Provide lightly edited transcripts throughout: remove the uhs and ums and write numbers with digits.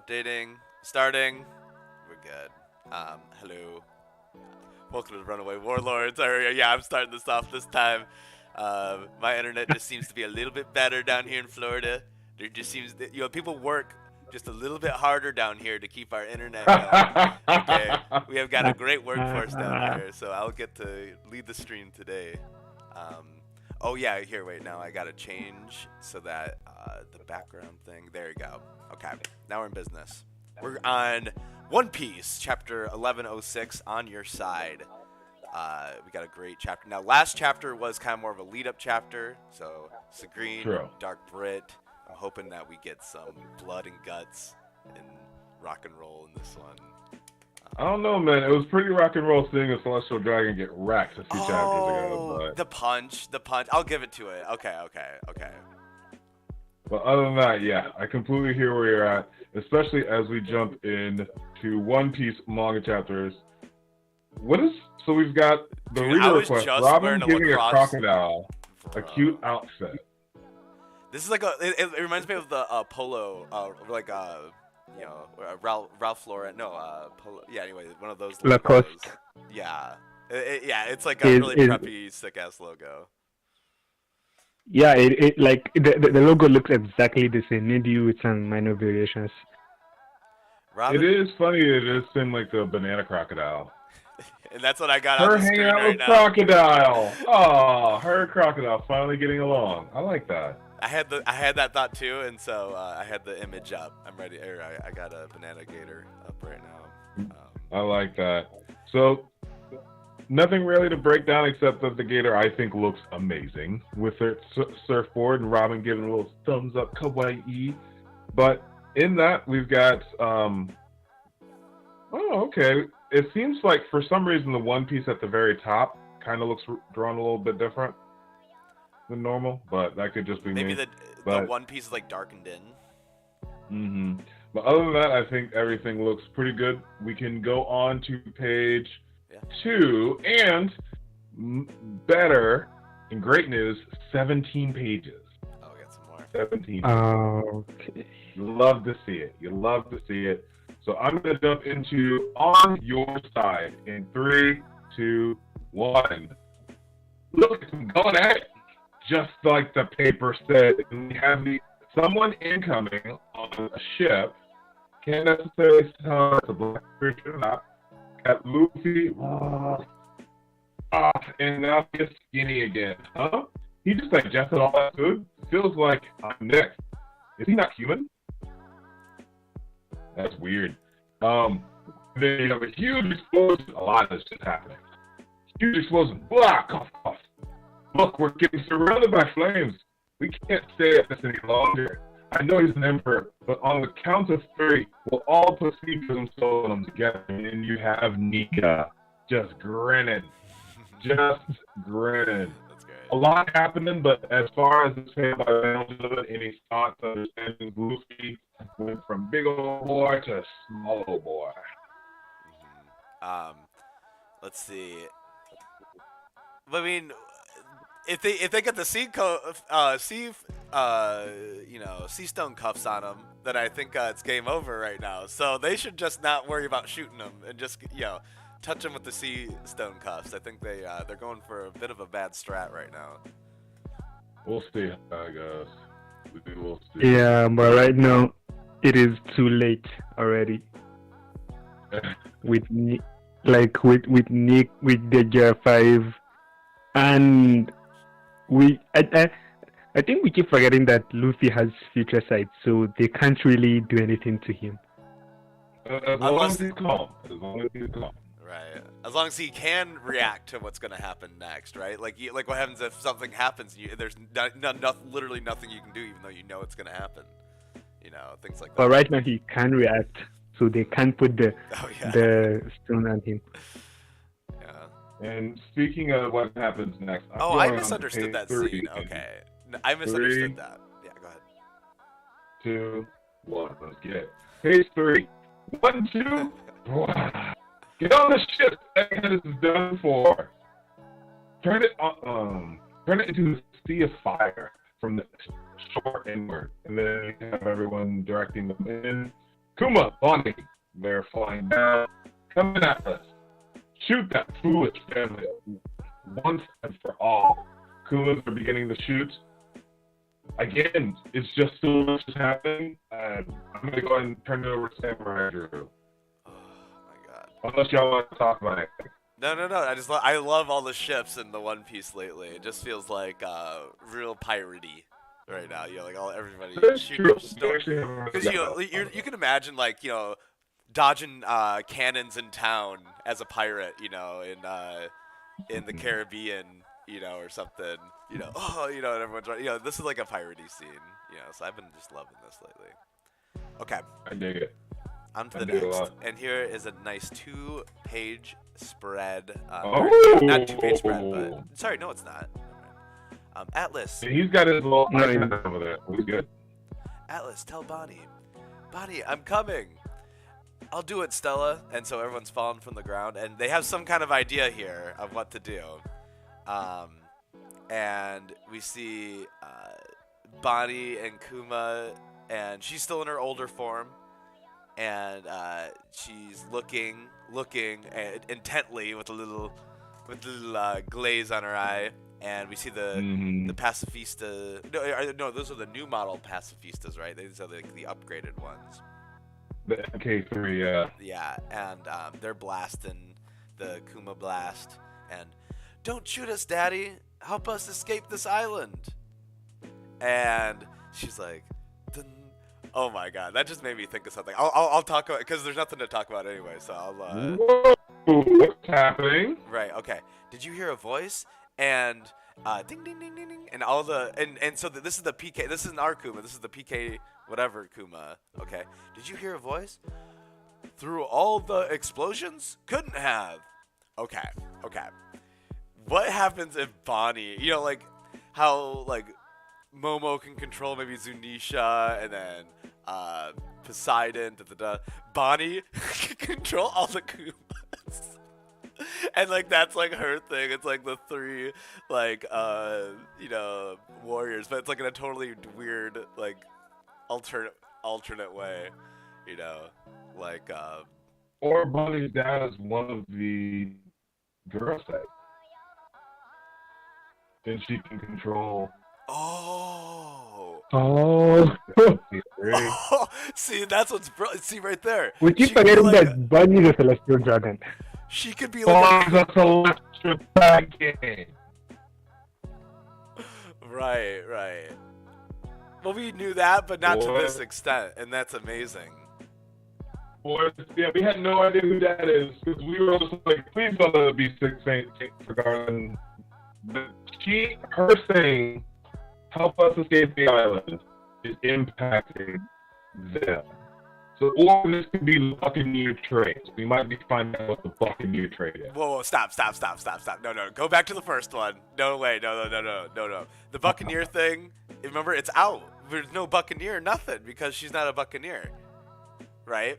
Updating. Starting. We're good. Hello. Welcome to Runaway Warlords. Yeah, I'm starting this off this time. My internet just seems to be a little bit better down here in Florida. There just seems that, people work just a little bit harder down here to keep our internet going. Okay, we have got a great workforce down here, so I'll get to lead the stream today. Oh yeah, here, wait, now I gotta change so that the background thing, there you go. Okay, now we're in business. We're on One Piece, chapter 1106, On Your Side. We got a great chapter. Now, last chapter was kind of more of a lead-up chapter, so Sagreen, DarkBriton. I'm hoping that we get some blood and guts and rock and roll in this one. I don't know, man. It was pretty rock and roll seeing a celestial dragon get wrecked a few chapters ago. But... the punch. I'll give it to it. Okay. But other than that, yeah, I completely hear where you're at, especially as we jump into One Piece manga chapters. So we've got the reader request. Robin giving a crocodile a cute outfit. This is like it reminds me of the polo, Ralph Lauren. No, polo. Yeah. Anyway, one of those. Lacoste. Yeah. It's like a really preppy, sick ass logo. Yeah, it like the logo looks exactly the same. Maybe with some minor variations. Robin? It is funny. It is in like the banana crocodile. And that's what I got her on the screen hanging out right with now. Crocodile. Oh, her crocodile finally getting along. I like that. I had that thought too, and so I had the image up. I'm ready. I got a banana gator up right now. I like that. So nothing really to break down except that the gator I think looks amazing with her surfboard and Robin giving a little thumbs up, kawaii. But in that we've got okay. It seems like for some reason the One Piece at the very top kind of looks drawn a little bit different than normal, but that could just be maybe me. the One Piece is like darkened in. Mm-hmm. But other than that, I think everything looks pretty good. We can go on to page 2, and better, and great news, 17 pages. Oh, we got some more. 17. Okay. You love to see it. So I'm going to jump into On Your Side in 3, 2, 1. Look, I'm going at it. Just like the paper said, we have someone incoming on a ship. Can't necessarily tell it's a black creature or not. Got Luffy. And now he's skinny again. Huh? He just digested all that food? Feels like I'm next. Is he not human? That's weird. Then you have a huge explosion. A lot of this is happening. Huge explosion. Blah, cough, cough. Look, we're getting surrounded by flames. We can't stay at this any longer. I know he's an emperor, but on the count of 3, we'll all proceed to them together. And you have Nika just grinning. That's great. A lot happening, but as far as the same by any thoughts, understanding, Luffy went from big old boy to small old boy. Let's see. I mean, if they get the sea stone cuffs on them, then I think it's game over right now. So they should just not worry about shooting them and just touch them with the sea stone cuffs. I think they're going for a bit of a bad strat right now. We'll see how it goes. We'll see. Yeah, but right now it is too late already. with Nick, with the Gear 5, and I think we keep forgetting that Luffy has future sight, so they can't really do anything to him. As long as he's calm. Right. As long as he can react to what's going to happen next, right? Like what happens if something happens? There's literally nothing you can do, even though you know it's going to happen. Things like that. But right now he can react, so they can't put the stone on him. Yeah. And speaking of what happens next, I misunderstood that scene. Okay, I misunderstood that. Yeah, go ahead. 2, 1. Let's get it. Page 3. 1, 2. Get on the ship. This is done for. Turn it into a sea of fire from the shore inward, and then you have everyone directing them in. Kuma, Bonnie, they're flying down, coming at us. Shoot that foolish family once and for all. Kumas are beginning to shoot. Again, it's just so much is happening. I'm going to go ahead and turn it over to Samurai Drew. Oh my god. Unless y'all want to talk about anything. No. I love all the ships in the One Piece lately. It just feels like real piratey right now. You know, like everybody That's shooting true. because you can imagine like dodging cannons in town as a pirate. In the Caribbean. Or something. And everyone's right. This is like a piratey scene. So I've been just loving this lately. Okay. I dig it. On to the next. And here is a nice 2-page spread. Not 2-page spread, but sorry, no, it's not. Atlas. He's got his little icon over there. He's good. Atlas, tell Bonnie, I'm coming. I'll do it, Stella. And so everyone's falling from the ground, and they have some kind of idea here of what to do. And we see Bonnie and Kuma, and she's still in her older form, and she's looking intently with a little glaze on her eye, and we see the pacifista. No, those are the new model pacifistas, right? These are the upgraded ones. The MK3, yeah. Yeah, and they're blasting the Kuma blast, and don't shoot us, Daddy. Help us escape this island. And she's like, oh my god, that just made me think of something. I'll talk about it because there's nothing to talk about anyway. So I'll. Whoa, what's happening? Right. Okay. Did you hear a voice? And ding ding ding ding ding, and all the and so this is the PK. This isn't our Kuma. This is the PK whatever Kuma. Okay. Did you hear a voice? Through all the explosions? Couldn't have. Okay. What happens if Bonnie, like how like Momo can control maybe Zunisha and then Poseidon, Bonnie can control all the Kumas. And like that's like her thing. It's like the 3 like warriors, but it's like in a totally weird like alternate way, like or Bonnie's dad is one of the girls that. Then she can control. Oh. See, that's what's see right there. We keep forgetting that Bunny is a celestial dragon. She could be like a celestial dragon. Right. Well, we knew that, but not to this extent, and that's amazing. Yeah, we had no idea who that is because we were just like, please don't let it be Saint forgotten. But her saying, help us escape the island, is impacting them. So, or this could be the Buccaneer trade. We might be finding out what the Buccaneer trade is. Whoa, stop. No. Go back to the first one. No way. No. The Buccaneer thing, remember, it's out. There's no Buccaneer, nothing, because she's not a Buccaneer. Right?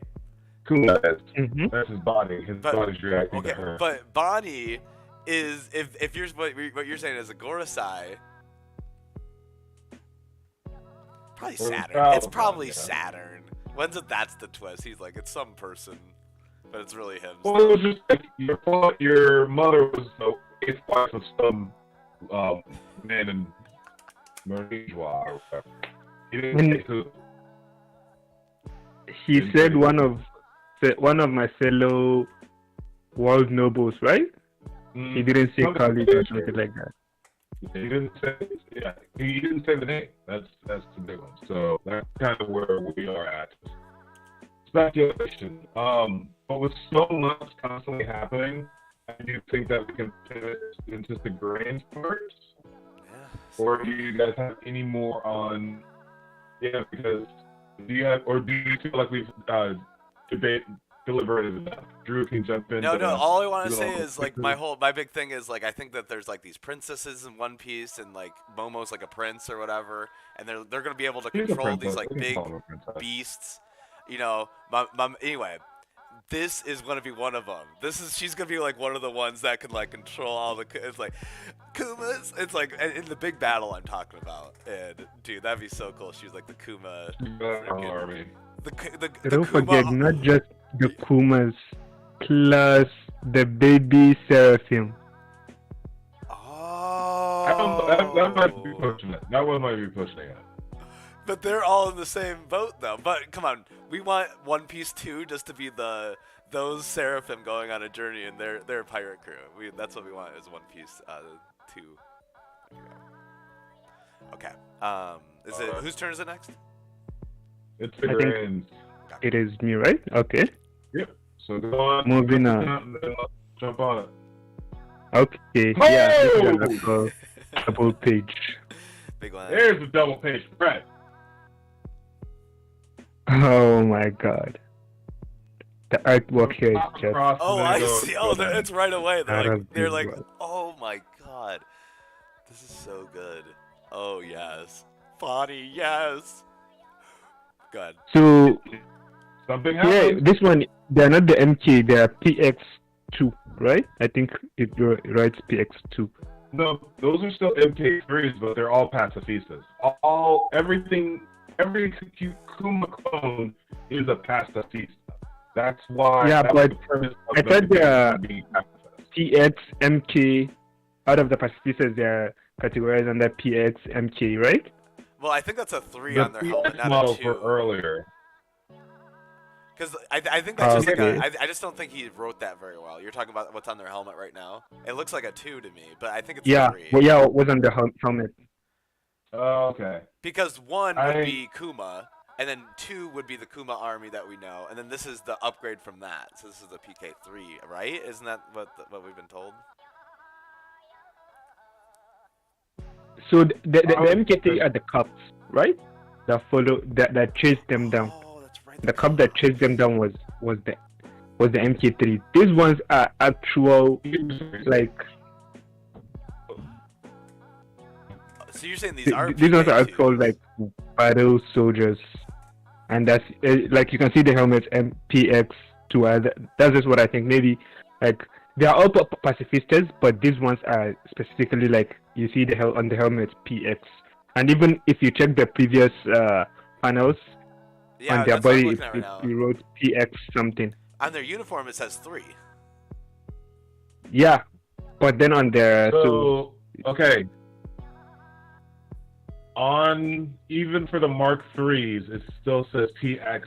Kuma is. Mm-hmm. That's his body. His body's reacting to her. But Bonnie is, if you're what you're saying is a Gorosei, probably Saturn. It's probably Saturn. When's it? That's the twist. He's like, it's some person, but it's really him. Well, it was just like your mother was the eighth wife of some man in Malaysia or whatever. He didn't say who. He said one of my fellow world nobles, right? He didn't say Kali or something like that. He didn't say. Yeah, he didn't say the name. That's the big one. So that's kind of where we are at. Speculation. But with so much constantly happening, I do think that we can pivot into the grand parts. Yeah. Or do you guys have any more on? Yeah, because do you feel like we've deliberated enough? Drew can jump in. No. All I want to say is like my big thing is like I think that there's like these princesses in One Piece and like Momo's like a prince or whatever, and they're gonna be able to control these like big beasts. You know, anyway, this is gonna be one of them. She's gonna be like one of the ones that can like control all the. It's like Kumas. It's like in the big battle I'm talking about. And dude, that'd be so cool. She's like the Kuma. Army. the Don't Kuma. forget, not just the Kumas, plus the baby Seraphim. Oh. That might be pushing it. That one might be pushing it. But they're all in the same boat, though. But come on, we want One Piece 2 just to be those Seraphim going on a journey in their pirate crew. That's what we want is One Piece 2. Okay. Is it whose turn is it next? It's the I think- Grands. It is me, right? Okay. Yep. So go on. Moving on. Jump on it. Okay. Oh! Yeah, this is another double page. Big one. There's the double page spread. Oh my god. The artwork here is just Oh, I see. Oh, it's right away. Out They're of like, they're this like, world. oh my god, this is so good. Oh yes, body yes. Good. so Something yeah, happened. this one they're not the MK, they're PX2, right? I think it writes PX2. No, those are still MK3s, but they're all pacifistas. Every Kuma clone is a pacifista. That's why. Yeah, that's but the premise of I thought them being pacifist. PX, MK, out of the pacifistas they're categorized under PX, MK, right? Well, I think that's a 3 The on their helmet, PX not a models 2. were earlier. Because I think that's just like Okay. I just don't think he wrote that very well. You're talking about what's on their helmet right now. It looks like a 2 to me, but I think it's Yeah, a 3. well, yeah, it was on the helmet. Oh, okay. Because 1 would be Kuma, and then 2 would be the Kuma army that we know, and then this is the upgrade from that. So this is the PK3, right? Isn't that what we've been told? So the MK3 are the cops, right? That chased them down. Oh, that's right. The cop that chased them down was the MK3. These ones are actual, like, So you're saying these are these ones are PK2s. actual like battle soldiers, and that's like you can see the helmets MPX2. That's just what I think. Maybe like they are all pacifistas, but these ones are specifically like you see on the helmets PX. And even if you check the previous panels Yeah, on their that's what I'm body, looking at right now. it wrote PX something. On their uniform, it says 3. Yeah, but then on their So okay. On even for the Mark IIIs, it still says PX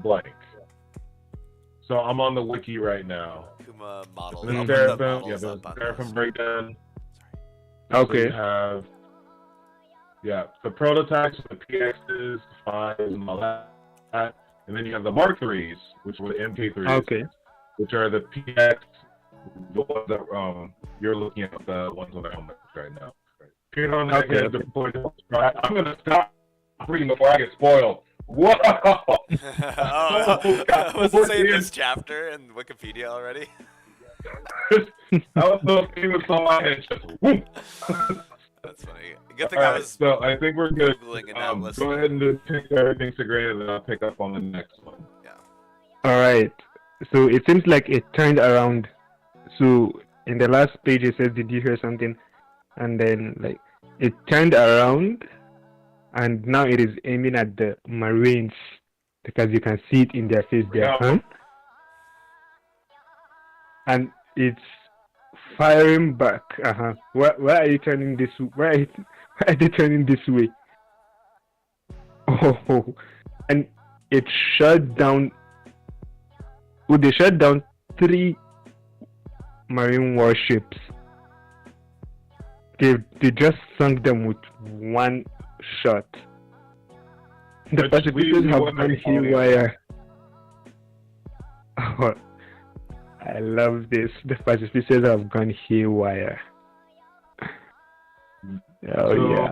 blank. So I'm on the wiki right now. Kuma models. The I'll put the Seraphim, models yeah, up the on Seraphim this. breakdown. Okay. So you have, the prototypes, the PXs, the 5s, and all that. And then you have the Mark IIIs, which were the MK3s, Okay. which are the PX, the ones that you're looking at, the ones on the helmets right now. Appeared on that Okay. I'm going to stop reading before I get spoiled. Whoa! Oh, God. was it saying this chapter in Wikipedia already? I was so famous on my head. Just, whoop. That's funny. Good thing All I right, was so I think we're good. Googling and now listening. Go ahead and just pick everything to grade, and then I'll pick up on the next one. All right. So it seems like it turned around. So in the last page it says, "Did you hear something?" And then like it turned around, and now it is aiming at the Marines because you can see it in their face there, Yeah. and it's firing back. Why are you turning this? Why are they turning this way? Oh, and it shut down. Well, they shut down 3 Marine warships. They just sunk them with 1 shot. The Which leaves pacifistans you have wondering gone haywire. Oh, I love this. The pacifistans have gone haywire. Oh So, yeah.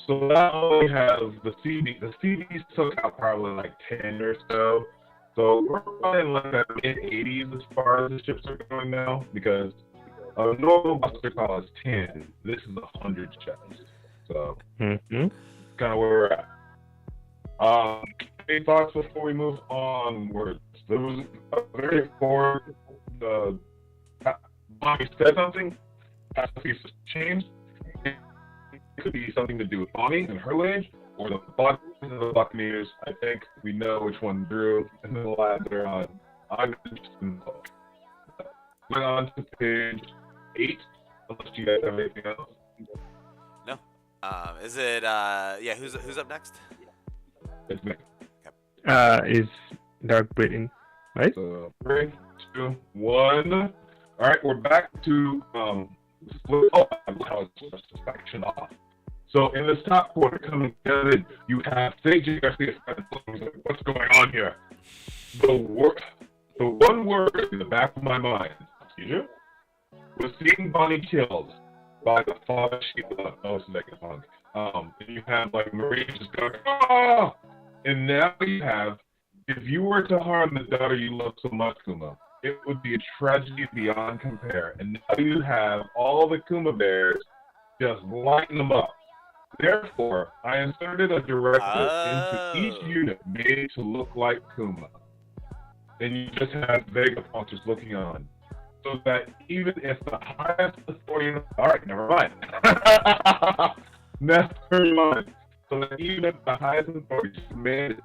So now we have the CD. The CDs took out probably like 10 or so. So we're probably in like the mid-80s as far as the ships are going now, because a normal buster call is 10. This is 100 ships. So Mm-hmm. kind of where we're at. Any thoughts before we move onwards? There was a very forward. Mommy said something. Pacifist changed. It could be something to do with Bonnie and her lineage, or the Buccaneers. I think we know which one drew, and the lads are on. I'm just going on to page 8, unless you guys have anything else. No. Is it? Yeah. Who's up next? It's me. Is DarkBriton, right? So 3, 2, 1. All right, we're back to split. Oh, I was section off. So in this top quarter coming together, you have Seiji Garcia. What's going on here? The one word in the back of my mind, was seeing Bonnie killed by the father Sheila. Oh, it's Vegapunk. And you have like Marie just going, ah! And now you have, if you were to harm the daughter you love so much, Kuma, it would be a tragedy beyond compare. And now you have all the Kuma bears just lighting them up. Therefore, I inserted a directive into each unit made to look like Kuma. And you just have Vegapunk just looking on. So that even if the highest authority... Alright, never mind. Never mind. So that even if the highest authority commands,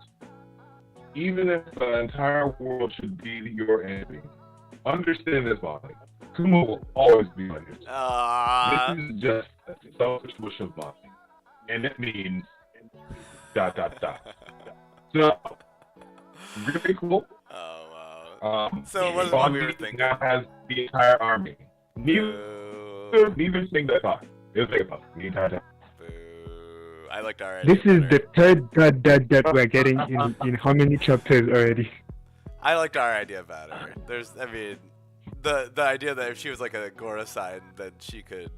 even if the entire world should be your enemy, understand this, Bonnie. Kuma will always be on your side. This is just a selfish wish of mine. And it means ... So, really cool. Oh wow. So what Bonnie we were thinking? Now has the entire army. Neither thing that far. It'll take about the entire time. Boo. I liked our idea. This is the third that we're getting in how many chapters already? I liked our idea better. I mean, the idea that if she was like a Gora sign, then she could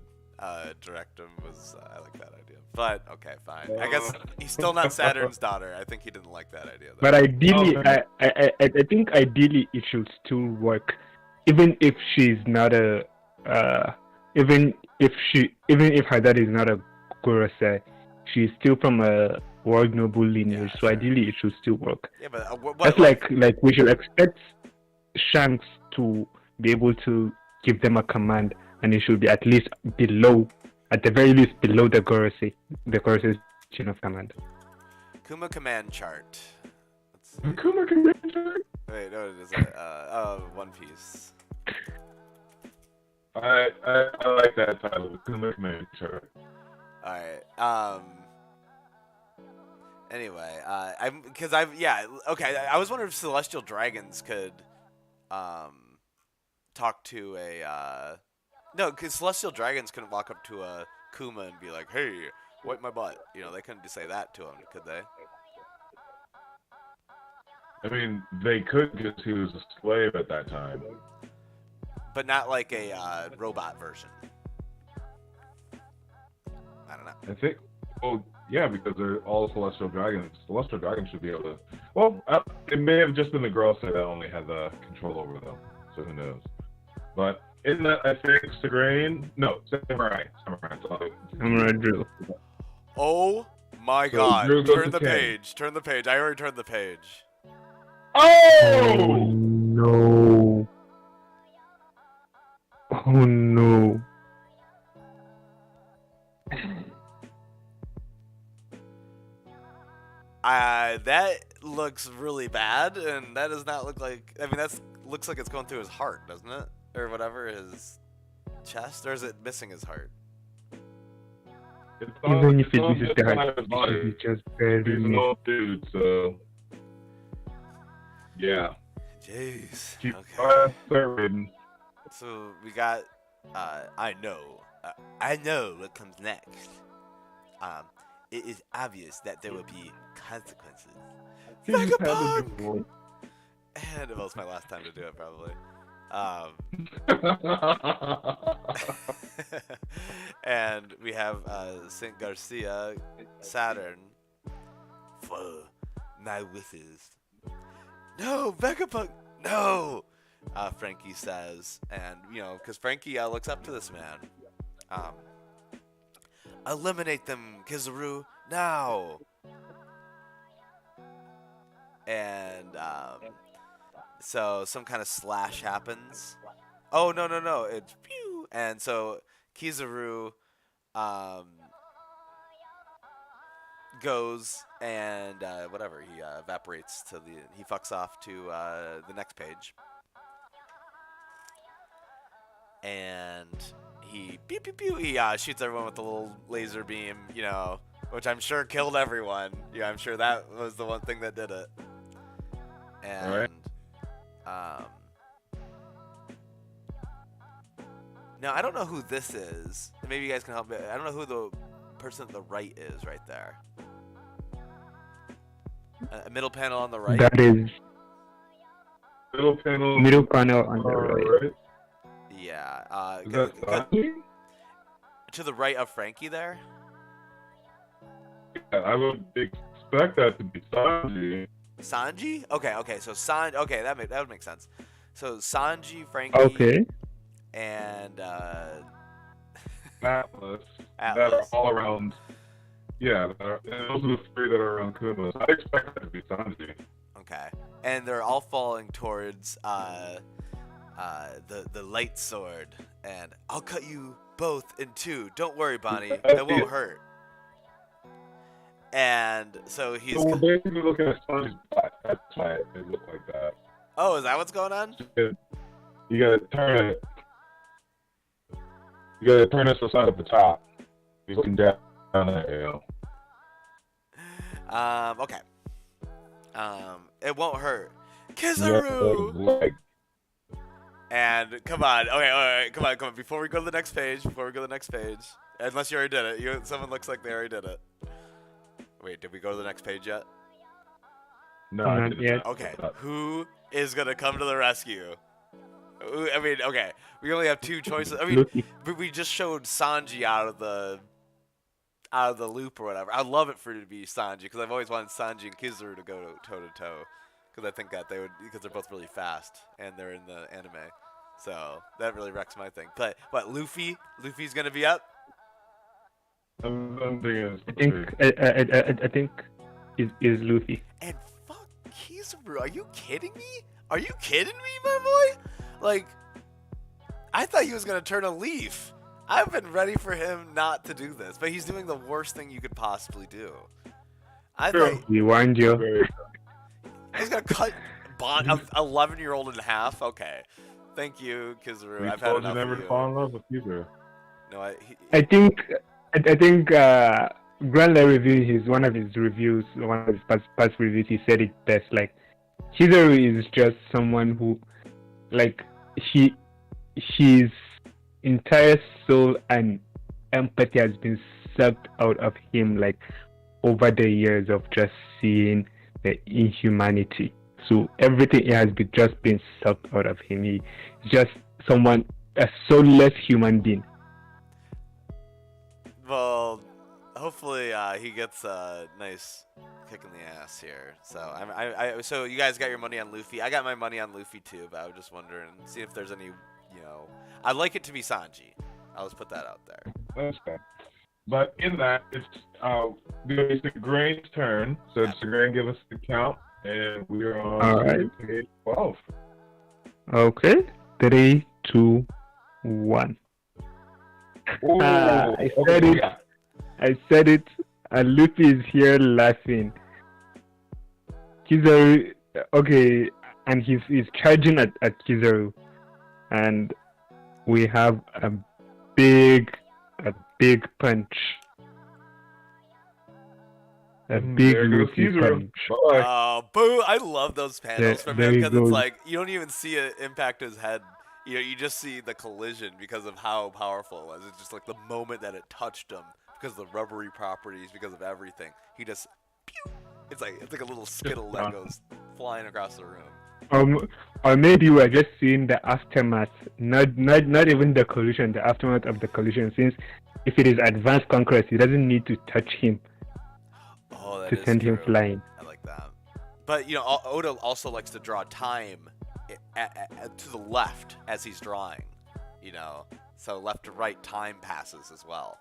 direct him was, I like that idea. But okay, fine. I guess he's still not Saturn's daughter. I think he didn't like that idea. Though. But ideally, I think ideally it should still work, even if she's not a, even if her dad is not a Gorosei, she's still from a world noble lineage. Yeah, so ideally it should still work. Yeah, but that's like we should expect Shanks to be able to give them a command, and it should be at least below, at the very least below the Gorosei chain of command. Kuma command chart. Kuma command chart? Wait, no, it is One Piece. I like that title, Kuma command chart. Alright, anyway, I was wondering if celestial dragons could, talk to a, no, because celestial dragons couldn't walk up to a Kuma and be like, hey, wipe my butt. You know, they couldn't just say that to him, could they? I mean, they could because he was a slave at that time. But not like a robot version. I don't know. I think, well, yeah, because they're all celestial dragons. Celestial dragons should be able to, well, it may have just been the girl that only had the control over them, so who knows. But in that, I think Samurai Drill. Oh my God! Turn the page. Turn the page. I already turned the page. Oh no! Oh no! That looks really bad, and that does not look like. I mean, looks like it's going through his heart, doesn't it? Or whatever, his chest, or is it missing his heart? Even if it misses the heart, it's just very he's an old dude, so yeah. Jeez. Okay. So we got. I know what comes next. It is obvious that there will be consequences. Vegapunk! And well, it's my last time to do it, probably. And we have Saint Garcia, Saturn. For my wishes. No, Vegapunk! No! Frankie says, and because Frankie looks up to this man. Eliminate them, Kizaru, now! And so some kind of slash happens. Oh no, it's pew! And so Kizaru goes and whatever, he evaporates to the. He fucks off to the next page, and he pew pew pew. He shoots everyone with the little laser beam, you know, which I'm sure killed everyone. Yeah, I'm sure that was the one thing that did it. And now I don't know who this is. Maybe you guys can help me. I don't know who the person at the right is right there. A middle panel on the right. That is Middle panel on the right. Yeah. Is that Sanji? To the right of Frankie there. Yeah, I would expect that to be Sanji. Sanji? Okay. So Okay, that would make sense. So Sanji, Frankie. Okay. And Atlas. That are all around. Yeah, those are the three that are around Kuma. I expect that to be Sanji. Okay, and they're all falling towards the light sword, and I'll cut you both in two. Don't worry, Bonnie, it won't hurt. And so he's. So we're basically looking at Sanji's butt. That's why it looked like that. Oh, is that what's going on? You gotta turn it. You gotta turn it to the side of the top. You're looking down that hill. Okay. It won't hurt. Kizaru! Like, and come on. Okay, all right, come on. Before we go to the next page, unless you already did it. Someone looks like they already did it. Wait, did we go to the next page yet? no, Not yet. Okay, who is gonna come to the rescue? I mean, okay, we only have two choices. I mean, we just showed Sanji out of the loop or whatever. I'd love it for it to be Sanji because I've always wanted Sanji and Kizaru to go toe to toe because I think that they would, because they're both really fast and they're in the anime. So that really wrecks my thing. But Luffy's gonna be up. I think is Luffy. And fuck Kizaru, are you kidding me? Are you kidding me, my boy? Like, I thought he was gonna turn a leaf. I've been ready for him not to do this, but he's doing the worst thing you could possibly do. I thought We warned you. he's gonna cut an 11-year-old in half. Okay, thank you, Kizaru. I've had enough never of you. fall in love with Kizaru. No, I think Grandler reviewed one of his past reviews. He said it best. Like, Kizaru is just someone who, like, his entire soul and empathy has been sucked out of him, like, over the years of just seeing the inhumanity. So everything has just been sucked out of him. He's just a soulless human being. well, hopefully he gets a nice kick in the ass here. So so you guys got your money on Luffy. I got my money on Luffy too, but I was just wondering, see if there's any, you know, I'd like it to be Sanji. I'll just put that out there. That's fair. But in that, it's the Grain's turn. So it's the Grain give us the count, and we are on page 12. Okay, 3, 2, 1. Ooh, I said it. I said it. And Luffy is here laughing. Kizaru, okay, and he's charging at Kizaru, and we have a big punch. A big Luffy punch. Oh, boo! I love those panels from him because it's like you don't even see it impact his head. You know, you just see the collision because of how powerful it was. It's just like the moment that it touched him, because of the rubbery properties, because of everything. He just, pew! It's like a little skittle that goes flying across the room. Or maybe we're just seeing the aftermath, not even the collision, the aftermath of the collision. Since if it is advanced conquest, it doesn't need to touch him to send him flying. I like that. But you know, Oda also likes to draw time to the left as he's drawing. You know, so left to right time passes as well.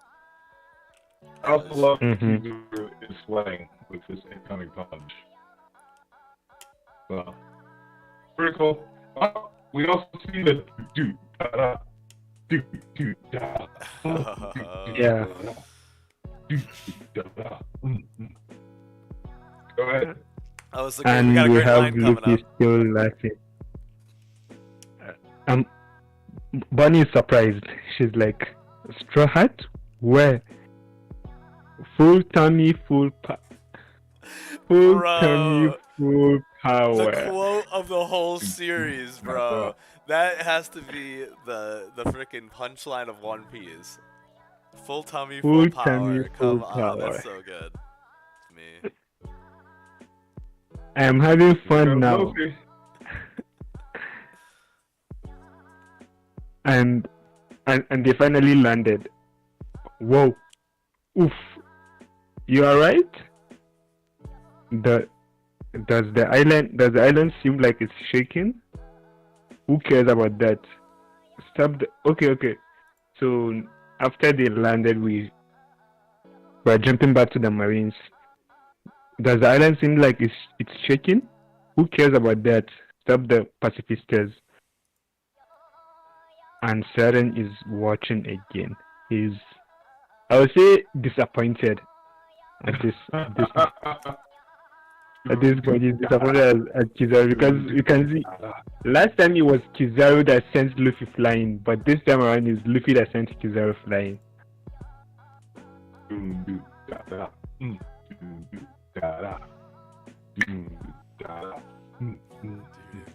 I also love Kizaru is sweating with his incoming punch. So, pretty cool. We also see the Yeah. Go ahead. Oh, it's okay. We And got a we great have line coming Luffy up. still laughing. Bonnie is surprised. She's like, Straw Hat? Where? Full tummy, full tummy, Bro, full the power. quote of the whole series, bro. That has to be the freaking punchline of One Piece. Full tummy, full Full power. tummy, Come full on, power. that's so good. It's me. I am having fun now. Luffy. And they finally landed. Whoa. Oof. You alright? Does the island seem like it's shaking? Who cares about that? Okay. So after they landed, we're jumping back to the Marines. Does the island seem like it's shaking? Who cares about that? Stop the pacifistas. And Saren is watching again. He's, I would say, disappointed at this point. He's disappointed at Kizaru because you can see last time it was Kizaru that sent Luffy flying, but this time around it's Luffy that sent Kizaru flying.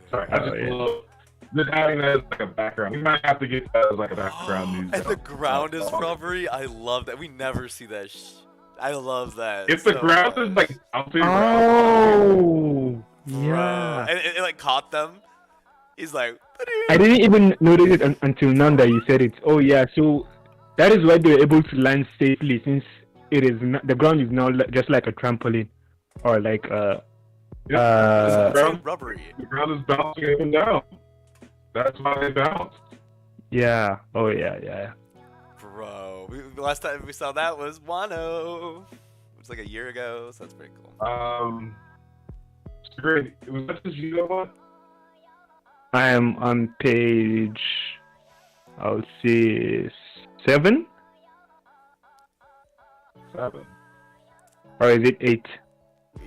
Sorry, I just love just having that as like a background. We might have to get that as like a background news. And the ground is rubbery. I love that. We never see that. I love that. If the so ground much. is like Oh, Bro. yeah. And it like caught them. He's like, I didn't even notice it until now that you said it. Oh yeah, so that is why they were able to land safely since it is not, the ground is now just like a trampoline or like it's rubbery. The ground is bouncing up and down. That's why they bounce. yeah. Oh yeah. Bro, the last time we saw that was Wano. It was like a year ago, so that's pretty cool. It's great. Was that the Geo one? I am on page, I'll say 7, 7. or is it 8?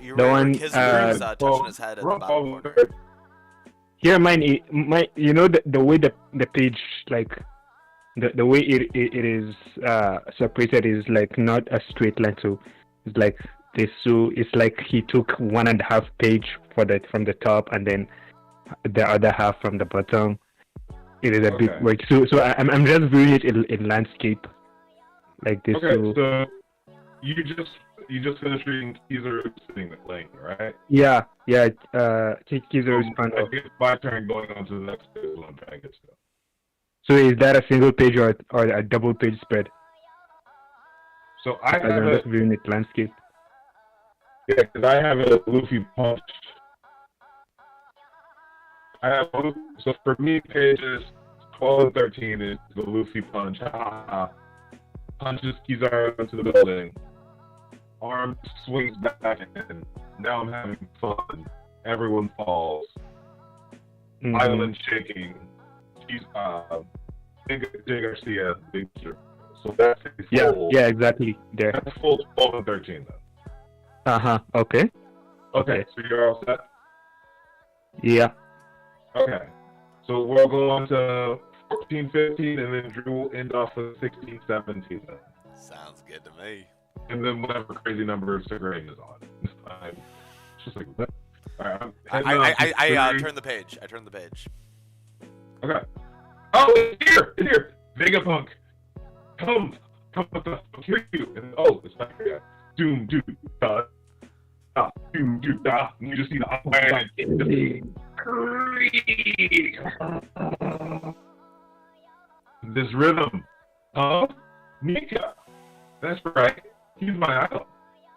You The remember one, Kizaru's touching his head at the bottom corner. Here, my you know the way the page like the way it is separated is like not a straight line, so it's like this. So it's like he took 1.5 page from the top and then the other half from the bottom. It is a bit work. So I'm just viewing it in landscape like this. Okay, so you just finished reading Kizaru sitting at lane, right? Yeah. Kizaru's panel. It's my turn going on to the next page. What I'm trying to get to. So is that a single page or a double page spread? So I have I'm just viewing it landscape. Yeah, because I have a Luffy punch. So for me, pages 12 and 13 is the Luffy punch. Punches Kizaru into the building. Arm swings back, and now I'm having fun. Everyone falls. Mm-hmm. Island shaking. She's J. Garcia, big sure. So that's full. Yeah, exactly. There. That's full 12 and 13 then. Okay. Okay, so you're all set? Yeah. Okay. So we'll go on to 14, 15, and then Drew will end off with 16, 17 then. Sounds good to me. And then whatever crazy number Segrain is on. I'm just like, what? Alright, I turned the page. Okay. Oh, it's here! Vegapunk! Come with us, I'll kill you! And it's back here. Doom, da. Doom, da. And you just see the outline. This rhythm. Mika. That's right. He's my idol.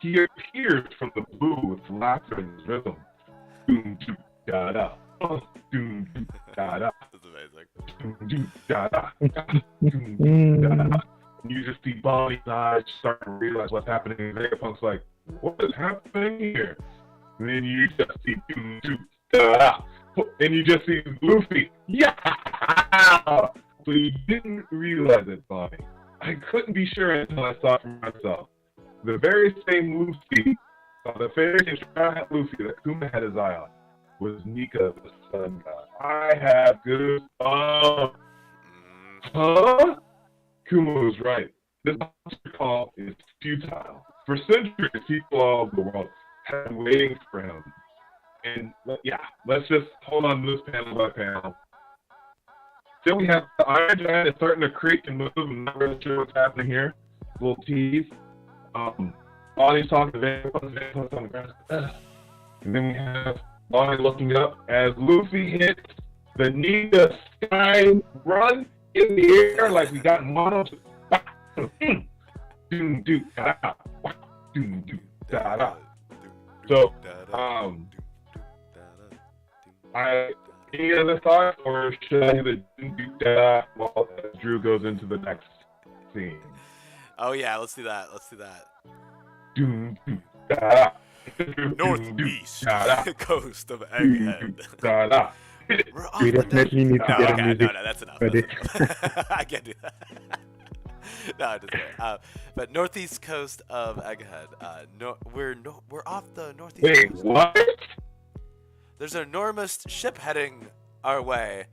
He appears from the blue with laughter in his rhythm. Doom, da da. Doom, da da. That's amazing. Doom, da da. Doom, da da. You just see Bonnie's eyes start to realize what's happening. And Vegapunk's like, what is happening here? And then you just see doom, da da. And you just see Luffy. Yeah! So you didn't realize it, Bonnie. I couldn't be sure until I saw it for myself. the very same Luffy, the very same Straw Hat Luffy that Kuma had his eye on, was Nika the Sun God. I have goosebumps. Huh? Kuma was right. This monster call is futile. For centuries, people all over the world have been waiting for him. And yeah, let's just hold on to this panel by panel. Then we have the Iron Giant is starting to creak and move. I'm not really sure what's happening here. Little tease. Bonnie's talking to Van on the ground. And then we have Bonnie looking up as Luffy hits the Nika Sky Run in the air like we got mono. So, any other thoughts, or should I do that while Drew goes into the next scene? Oh yeah, let's do that. Northeast coast of Egghead. We definitely need to get a music. No, that's enough. Ready. I can't do that. No, I just can't. But northeast coast of Egghead. We're off the northeast. Wait, coast. what? There's an enormous ship heading our way.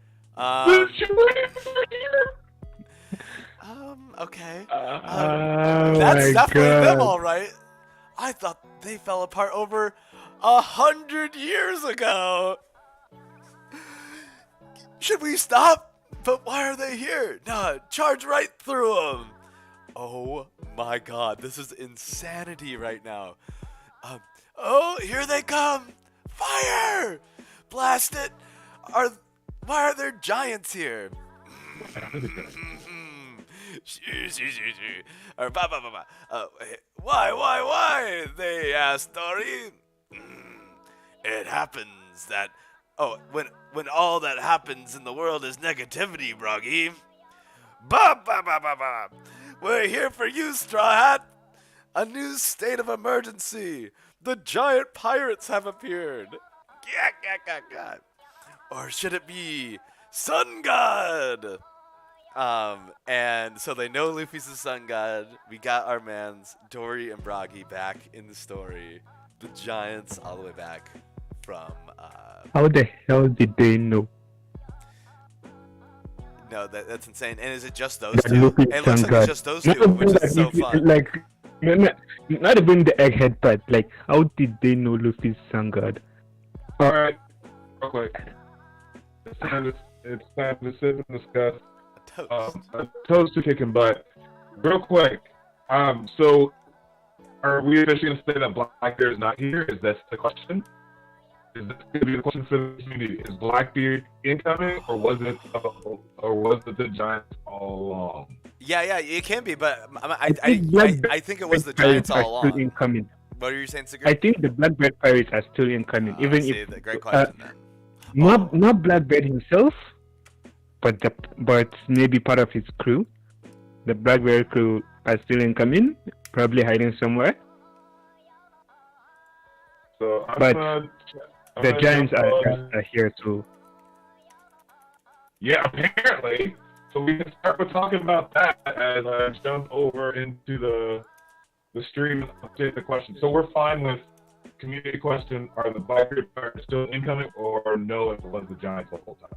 Okay. That's definitely them, all right. I thought they fell apart over 100 years ago. Should we stop? But why are they here? Nah, charge right through them. Oh my god, this is insanity right now. Oh, here they come. Fire! Blast it. Why are there giants here? Why? They asked Dory. It happens that when all that happens in the world is negativity, Broggy. Ba. We're here for you, Straw Hat. A new state of emergency. The giant pirates have appeared. Or should it be Sun God? And so they know Luffy's the Sun God. We got our mans, Dory and Broggy, back in the story. The giants all the way back from... How the hell did they know? No, that's insane. And is it just those two? It looks like it's just those two, which is so fun. Like, not even the egghead part. Like, how did they know Luffy's Sun God? Alright, real quick. It's time to sit and discuss. A toast to kicking butt. Real quick. So, are we officially going to say that Blackbeard is not here? Is that the question? Is this going to be the question for the community? Is Blackbeard incoming, or was it the Giants all along? Yeah, it can be, but I think it was the Giants all along. Still incoming. What are you saying, Sigurd? I think the Blackbeard pirates are still incoming, even if great question then. Not Blackbeard himself, but maybe part of his crew. The Blackbeard crew are still incoming, probably hiding somewhere. So the Giants are here too. Yeah, apparently. So we can start with talking about that as I jump over into the stream and update the question. So we're fine with community question: are the Blackbeard pirates still incoming, or no? If it was the Giants the whole time.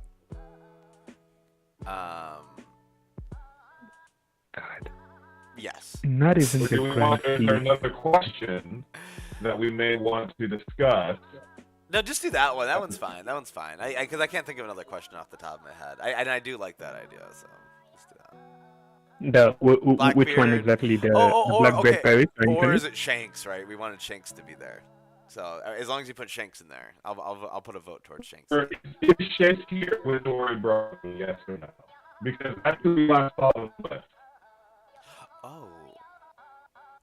God. Yes. Not even do we want another question that we may want to discuss? No, just do that one. That one's fine. Because I can't think of another question off the top of my head. I do like that idea, so let's do that. Which one exactly? The Blackbeard pirates? Or is it Shanks, right? We wanted Shanks to be there. So as long as you put Shanks in there, I'll put a vote towards Shanks. Is Shanks here with Dory Broggy, yes or no? Because that's who we last saw on the list.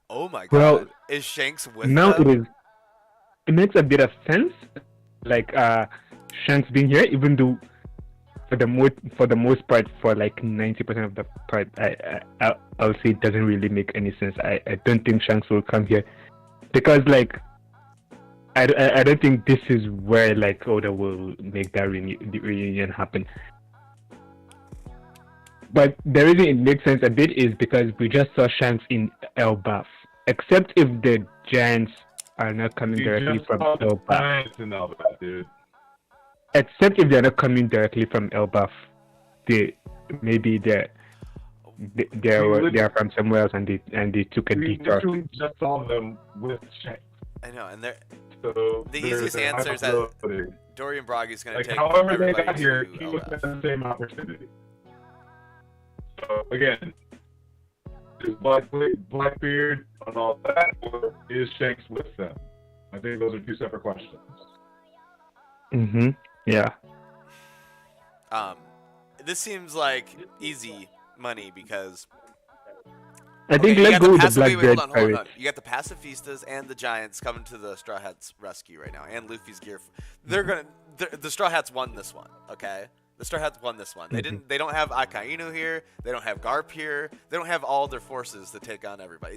Oh my god. Well, is Shanks with now them? It makes a bit of sense, like Shanks being here, even though for the most part, for like 90% of the part, I'll say it doesn't really make any sense. I don't think Shanks will come here because like I don't think this is where like Oda will make that reunion happen. But the reason it makes sense a bit is because we just saw Shanks in Elbaf, except if the giants are not coming You directly just from saw the Elbaf. science in Elbaf, dude. Except if they're not coming directly from Elbaf, maybe they're from somewhere else and they took a We detour. literally just saw them with Shanks. I know, and they're So the easiest answer is that Dorian Broggy's going to take however they everybody got here, to he was Elbaf. at the same opportunity. So again, is Blackbeard and all that, or is Shanks with them? I think those are two separate questions. Yeah. This seems like easy money because I think you let's got go the with the Wait, hold Blackbeard on, hold on. Pirates. You got the Pacifistas and the Giants coming to the Straw Hats' rescue right now, and Luffy's gear. The Straw Hats won this one. Okay, the Straw Hats won this one. They don't have Akainu here. They don't have Garp here. They don't have all their forces to take on everybody.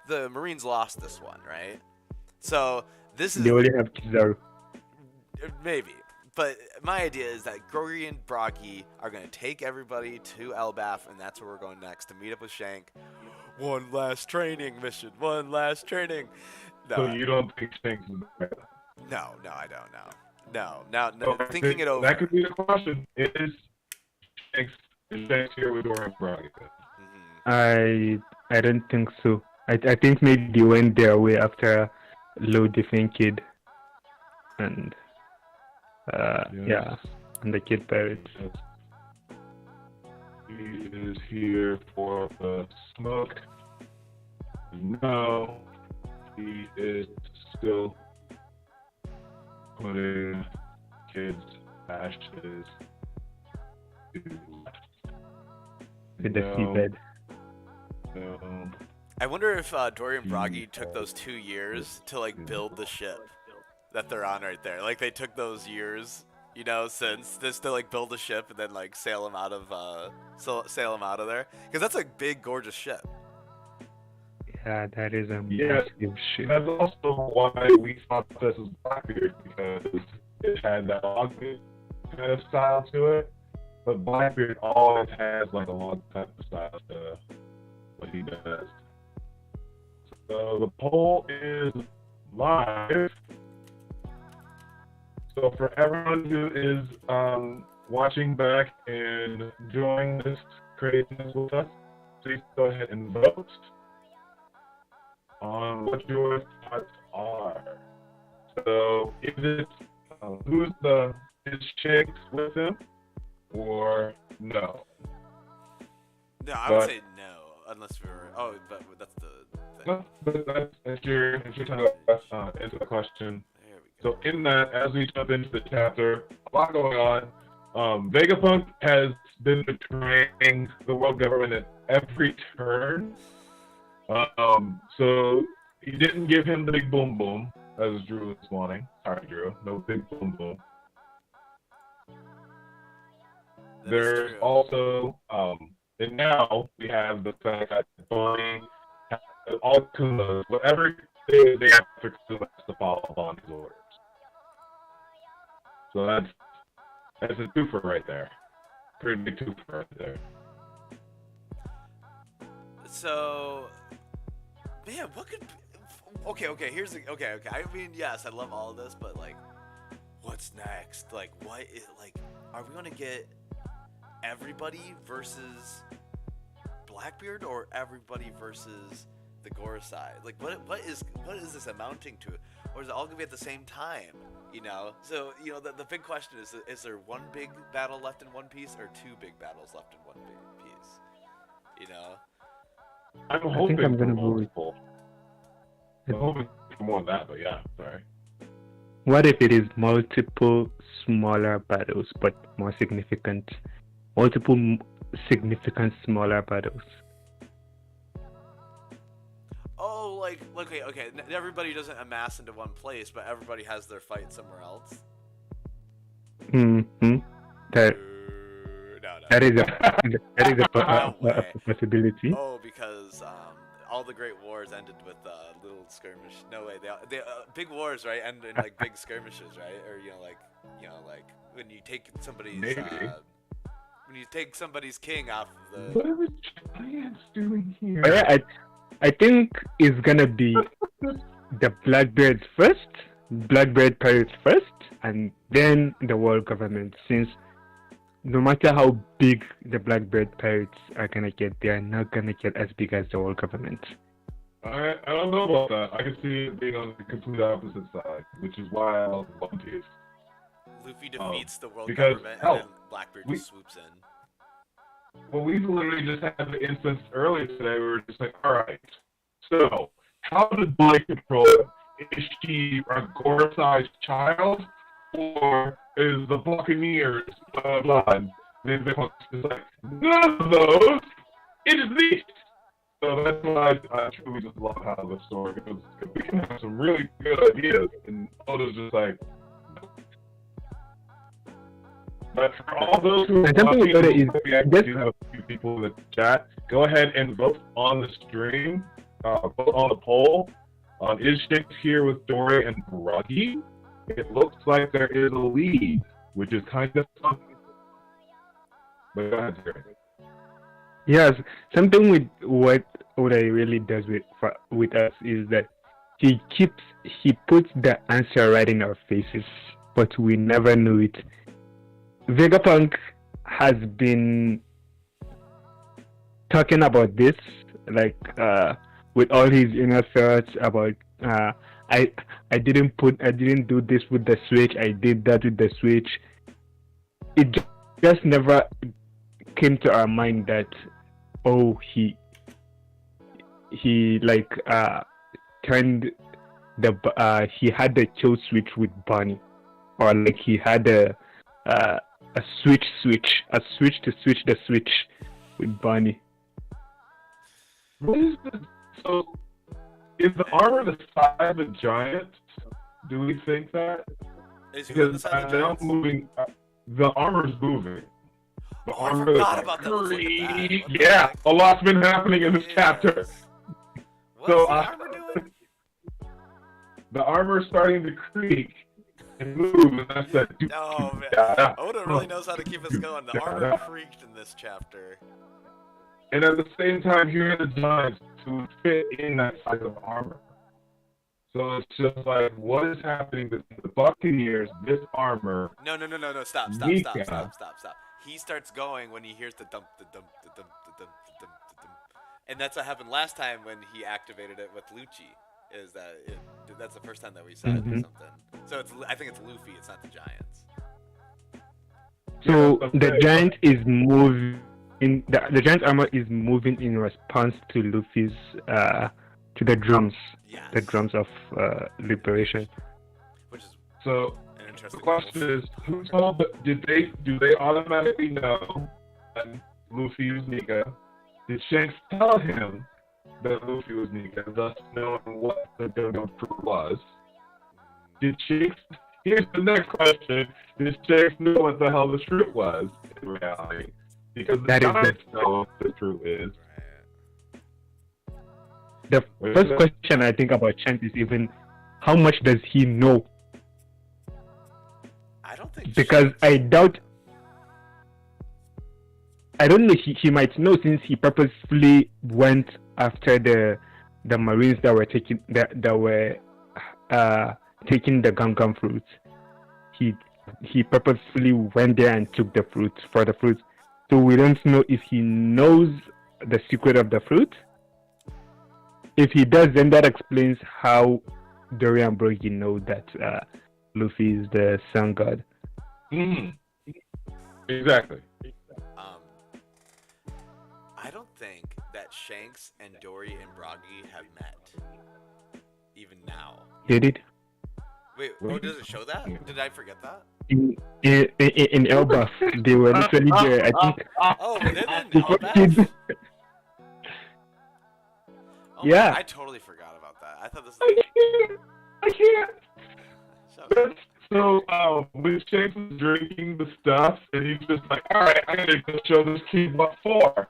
The Marines lost this one, right? So this is They only have Kizaru. maybe. But my idea is that Grogy and Broggy are going to take everybody to Elbaf, and that's where we're going next to meet up with Shank. One last training mission. One last training. No, So you don't think Shanks is there? no, I don't know. No. Now, So I thinking think it over. That could be the question. Is Shanks here with Dorian Broggy? I don't think so. I think maybe they went their way after Low Defense Kid and and the Kid Pirates. Yes. He is here for the smoke. No, he is still putting kids' ashes to With the seabed. No. I wonder if Dorian Broggy took those 2 years to like build the ship that they're on right there. Like they took those years, since this to like build a ship and then like sail them out of there, because that's a big, gorgeous ship. Yeah, that is a Yes, massive ship. that's also why we thought this was Blackbeard, because it had that log kind of style to it. But Blackbeard always has like a log type of style to what he does. So the poll is live. So for everyone who is watching back and enjoying this craziness with us, please go ahead and vote on what your thoughts are. So is it is Shanks with him or no? No, I would say no, unless we were. Oh, but that's the thing. No, but that's your kind of answer the question. There we go. So in that, as we jump into the chapter, a lot going on. Vegapunk has been betraying the world government at every turn. So he didn't give him the big boom boom, as Drew was wanting. Sorry, Drew, no big boom boom. There's also, and now we have the fact that Bonnie, all Kumas, whatever they have to Kuma to follow Bonnie's orders. So that's a twofer right there. Pretty big twofer right there. So, man, what could? Okay. Here's the. Okay. I mean, yes, I love all of this, but like, what's next? Like, what is like? Are we gonna get everybody versus Blackbeard or everybody versus the Gorosei? Like, what is this amounting to? Or is it all gonna be at the same time? So the big question is there one big battle left in One Piece or two big battles left in One Big Piece? I'm hoping I'm gonna for go with- multiple. I'm hoping for more of that, but yeah, sorry. What if it is multiple smaller battles but more significant? Multiple significant smaller battles. Oh, like okay. Everybody doesn't amass into one place, but everybody has their fight somewhere else. That is a possibility. Oh, because all the great wars ended with little skirmish. No way, they big wars, right? End in like big skirmishes, right? Or like when you take somebody's when you take somebody's king off of the. What are the giants doing here? Yeah, I think it's gonna be the Blackbeards first, Blackbeard pirates first, and then the world government. Since no matter how big the Blackbeard pirates are gonna get, they are not gonna get as big as the world government. I don't know about that. I can see it being on the complete opposite side, which is why I love One Piece. Luffy defeats the world because, government, hell, and then Blackbeard just swoops in. Well, we literally just had the instance earlier today. We were just like, all right, so how does Blake control it? Is she a gore-sized child, or is the Buccaneers blood? Then they want to like, none of those. It is this. So that's why I truly just love how the story goes. We can have some really good ideas, and Oda's just like. But for all those who are watching, we actually do have a few people in the chat. Go ahead and vote on the stream. Vote on the poll. Is Shanks here with Dory and Broggy? It looks like there is a lead, which is kind of something. But go ahead, Terry. Yes, something with what Oda really does with us is that he puts the answer right in our faces, but we never knew it. Vegapunk has been talking about this, like with all his inner thoughts about I didn't do this with the Switch, I did that with the Switch. It just never came to our mind that he like turned he had the kill switch with Bonnie, or like he had a switch to switch the switch with Bonnie. What is the, so is the armor the size of a giant? Do we think that? Because I know moving, the armor's moving. The armor forgot about that. Yeah, a lot's been happening in this chapter. What's the armor doing? The armor's starting to creak and move, and that's that. Oh man, Oda really knows how to keep us going. The armor creaked in this chapter. And at the same time, hearing the giants to fit in that size of armor. So it's just like, what is happening to the Buccaneers, this armor? No, stop. He starts going when he hears the dump, the dump, the dump, the dump, the dump, the dump. And that's what happened last time when he activated it with Lucci. That's the first time that we saw it or something. So I think it's Luffy, it's not the Giants. So the giant is moving. The giant armor is moving in response to Luffy's to the drums, the drums of liberation. Which is so. An interesting the question is, who told? Do they automatically know that Luffy was Nika? Did Shanks tell him that Luffy was Nika, thus knowing what the Gundam fruit was? Did Shanks? Here's the next question: did Shanks know what the hell the fruit was in reality? Because the giants know what the truth is. The first question I think about Shanks is even how much does he know? I don't think. Because I don't know. He might know since he purposefully went after the Marines that were taking the Gum fruits. He purposefully went there and took the fruits for the fruits. So we don't know if he knows the secret of the fruit. If he does, then that explains how Dory and Broggy know that Luffy is the sun god. Exactly. I don't think that Shanks and Dory and Broggy have met. Even now. Did it? Wait, does it show that? Did I forget that? In Elbaf, they were literally there. I think. Oh, they didn't in Elbaf? Oh, yeah. Man, I totally forgot about that. I thought this was... I can't. So, when Shanks was drinking the stuff, and he's just like, alright, I gotta go show this kid what for.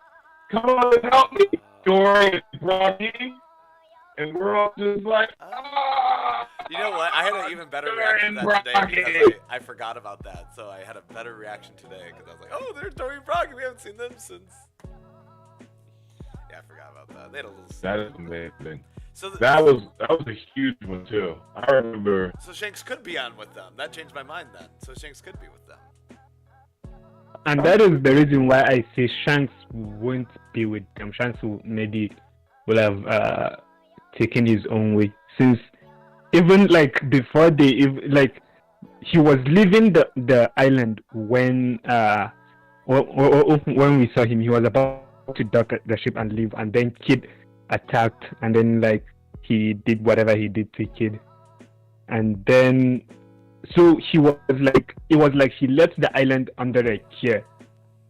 Come on and help me, Dory and Broggy. And we're all just like, You know what? I had an even better reaction to that today because I forgot about that. So I had a better reaction today because I was like, oh, there's Dory and Broggy. We haven't seen them since... Yeah, I forgot about about that. They had a little. That is amazing. So That was a huge one too. I remember. So Shanks could be on with them. That changed my mind then. So Shanks could be with them. And that is the reason why I say Shanks won't be with them. Shanks will have taken his own way, since even like before he was leaving the island when we saw him. He was about to dock the ship and leave, and then Kid attacked, and then like he did whatever he did to Kid, and then so he was like, it was like he left the island under a care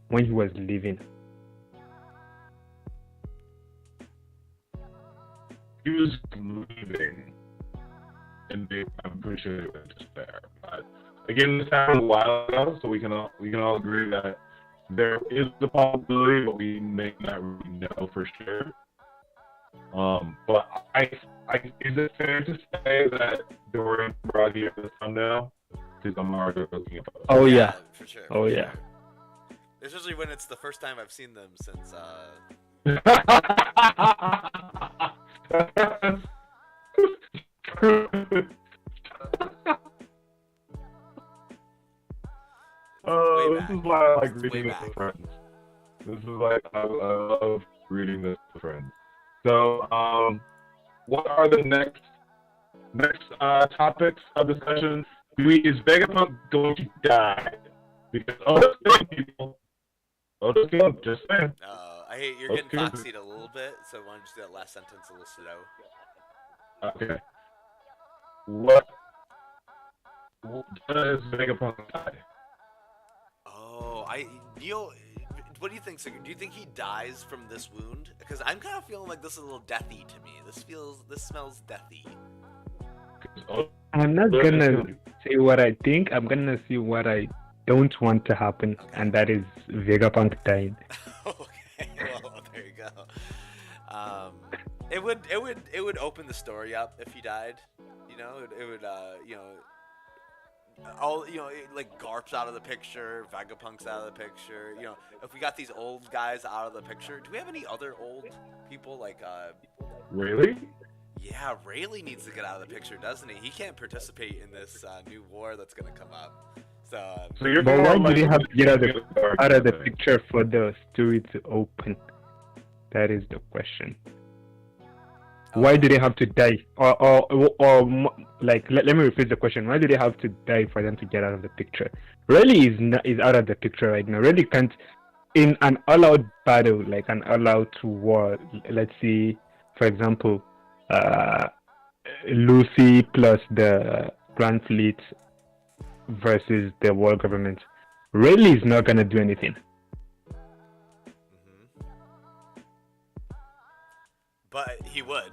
when he was leaving. He was leaving, and I'm pretty sure they went to despair. But again, this happened a while ago, so we can all agree that there is the possibility, but we may not really know for sure. But is it fair to say that Dorian brought here the thumbnail? Because I'm already looking at those. Oh yeah, for sure. oh yeah. Especially when it's the first time I've seen them since. This is why I like reading this with friends. This is like I love reading this with friends. So, what are the next topics of discussion? Is Vegapunk going to die? Because people. Just saying. I hate you're getting foxied a little bit, so why don't you do that last sentence a little slow? Okay. What does Vegapunk die? Oh, Neil, what do you think, Sigurd? Do you think he dies from this wound? Because I'm kind of feeling like this is a little deathy to me. This smells deathy. I'm not gonna say what I think. I'm gonna say what I don't want to happen, and that is Vegapunk dying. Okay, well, there you go. It would open the story up if he died. You know, it would like Garp's out of the picture, Vegapunk's out of the picture. You know, if we got these old guys out of the picture, do we have any other old people like Really? Yeah, Rayleigh needs to get out of the picture, doesn't he? He can't participate in this new war that's gonna come up. So you're but why do they have to get out of the picture for the story to open? That is the question. Why do they have to die? Or like, let me rephrase the question. Why do they have to die for them to get out of the picture? Rayleigh is out of the picture right now. Rayleigh can't, in an all-out battle, like an all-out war, let's see, for example, Luffy plus the Grand Fleet versus the world government. Rayleigh is not gonna do anything. But he would.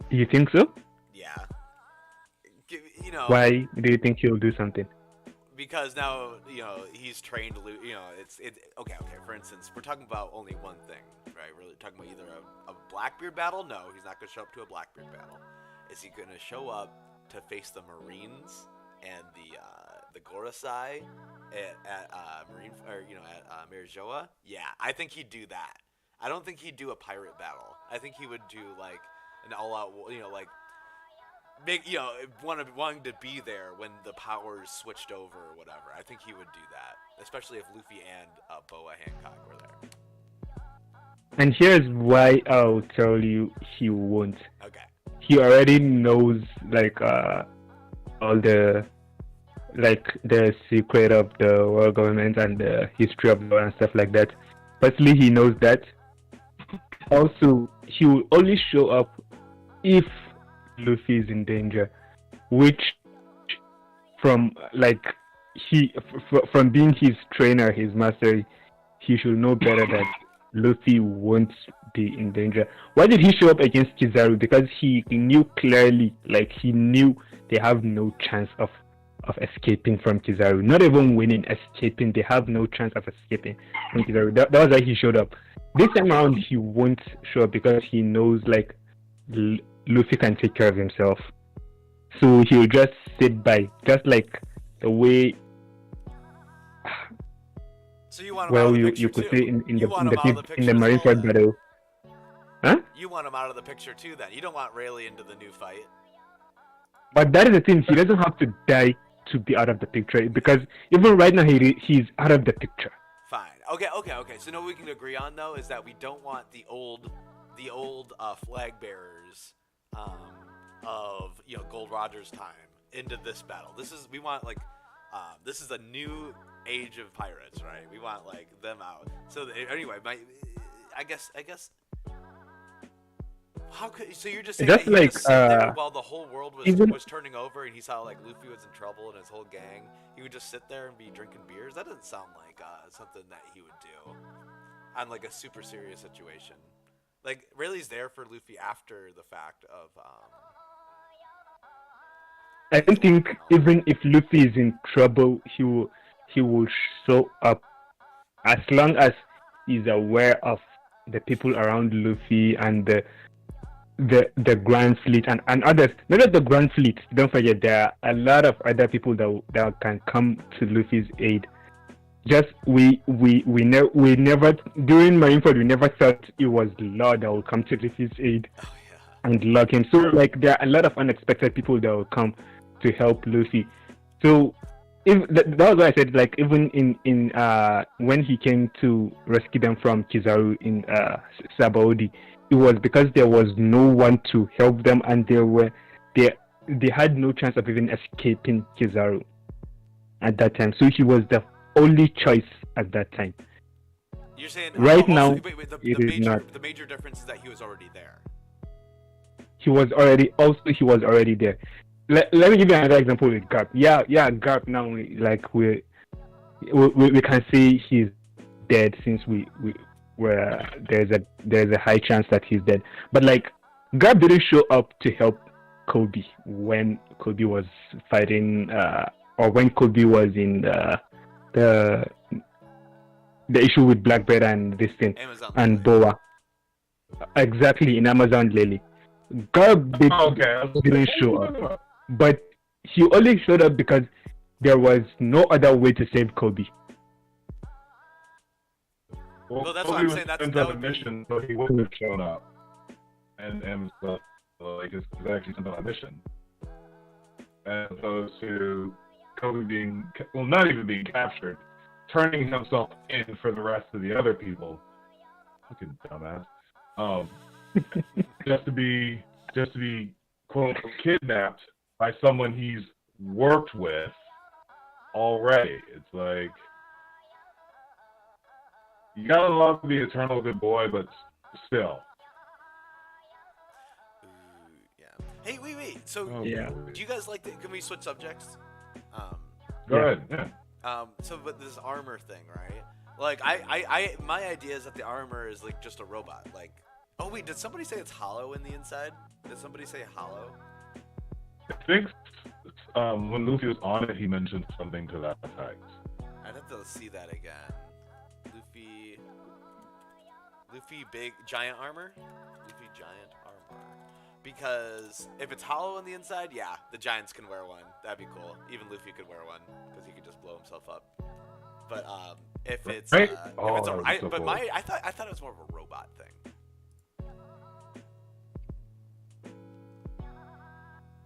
You think so? Yeah. You know. Why do you think he'll do something? Because now, you know, he's trained. You know, it's okay. For instance, we're talking about only one thing, right? We're talking about either a Blackbeard battle. No, he's not gonna show up to a Blackbeard battle. Is he gonna show up to face the Marines and the Gorosei at Marine, or you know, at Marijoa? Yeah, I think he'd do that. I don't think he'd do a pirate battle. I think he would do like an all-out, you know, like big, you know, wanting to be there when the powers switched over or whatever. I think he would do that, especially if Luffy and Boa Hancock were there. And here's why I'll tell you he won't. Okay. He already knows like all the secret of the world government and the history of the world and stuff like that. Firstly, he knows that. Also, he will only show up if Luffy is in danger, which from being his trainer, his master, he should know better that Luffy won't be in danger. Why did he show up against Kizaru? Because he knew clearly, like he knew they have no chance of escaping from Kizaru. Not even winning, escaping. They have no chance of escaping from Kizaru. That was why he showed up. This time around, he won't show up because he knows like Luffy can take care of himself. So he'll just sit by, just like the way. So you want him out well, of the you picture could too? say in You want him out of the in the picture as well, Marineford then? battle. Huh? You want him out of the picture too, then? You don't want Rayleigh into the new fight. But that is the thing. He doesn't have to die to be out of the picture because even right now he's out of the picture. Fine. Okay. So what we can agree on though is that we don't want the old flag bearers of Gold Roger's time into this battle. We want this is a new age of pirates, right? We want them out. So anyway, I guess. So you're just saying That's that he would just sit there like while the whole world was turning over and he saw Luffy was in trouble and his whole gang? He would just sit there and be drinking beers? That doesn't sound like something that he would do on a super serious situation. Rayleigh's there for Luffy after the fact of I don't think even if Luffy is in trouble, he will show up as long as he's aware of the people around Luffy and the Grand Fleet and others. Not just the Grand Fleet. Don't forget there are a lot of other people that can come to Luffy's aid. Just we never during Marineford we never thought it was Lord that would come to Luffy's aid and lock him. So there are a lot of unexpected people that will come to help Luffy. So if that was why I said even in when he came to rescue them from Kizaru in Sabaody, it was because there was no one to help them and they had no chance of even escaping Kizaru at that time. So he was the only choice at that time. You're saying right now the major difference is that he was already there. He was already there. Let me give you another example with Garp. Yeah, Garp now we can say he's dead since there's a high chance that he's dead. But Garp didn't show up to help Kobe when Kobe was fighting or when Kobe was in the issue with Blackbeard and this thing Amazon and Lily. Boa. Exactly, in Amazon Lily. Garp didn't show up. But he only showed up because there was no other way to save Kobe. Well, that's what I'm saying. That on a would be... mission, so he wouldn't have shown up. And it's actually sent on a mission. As opposed to Kobe not even being captured, turning himself in for the rest of the other people. Fucking dumbass. Just to be quote unquote kidnapped by someone he's worked with already. It's you gotta love the eternal good boy, but still. Yeah. Hey, wait. So, do you guys can we switch subjects? Go ahead. Yeah. But this armor thing, right? My idea is that the armor is just a robot. Oh wait, did somebody say it's hollow in the inside? Did somebody say hollow? I think when Luffy was on it, he mentioned something to that effect. I'd have to see that again. Luffy big giant armor? Luffy giant armor. Because if it's hollow on the inside, yeah, the giants can wear one. That'd be cool. Even Luffy could wear one because he could just blow himself up. But if it's right? I thought it was more of a robot thing.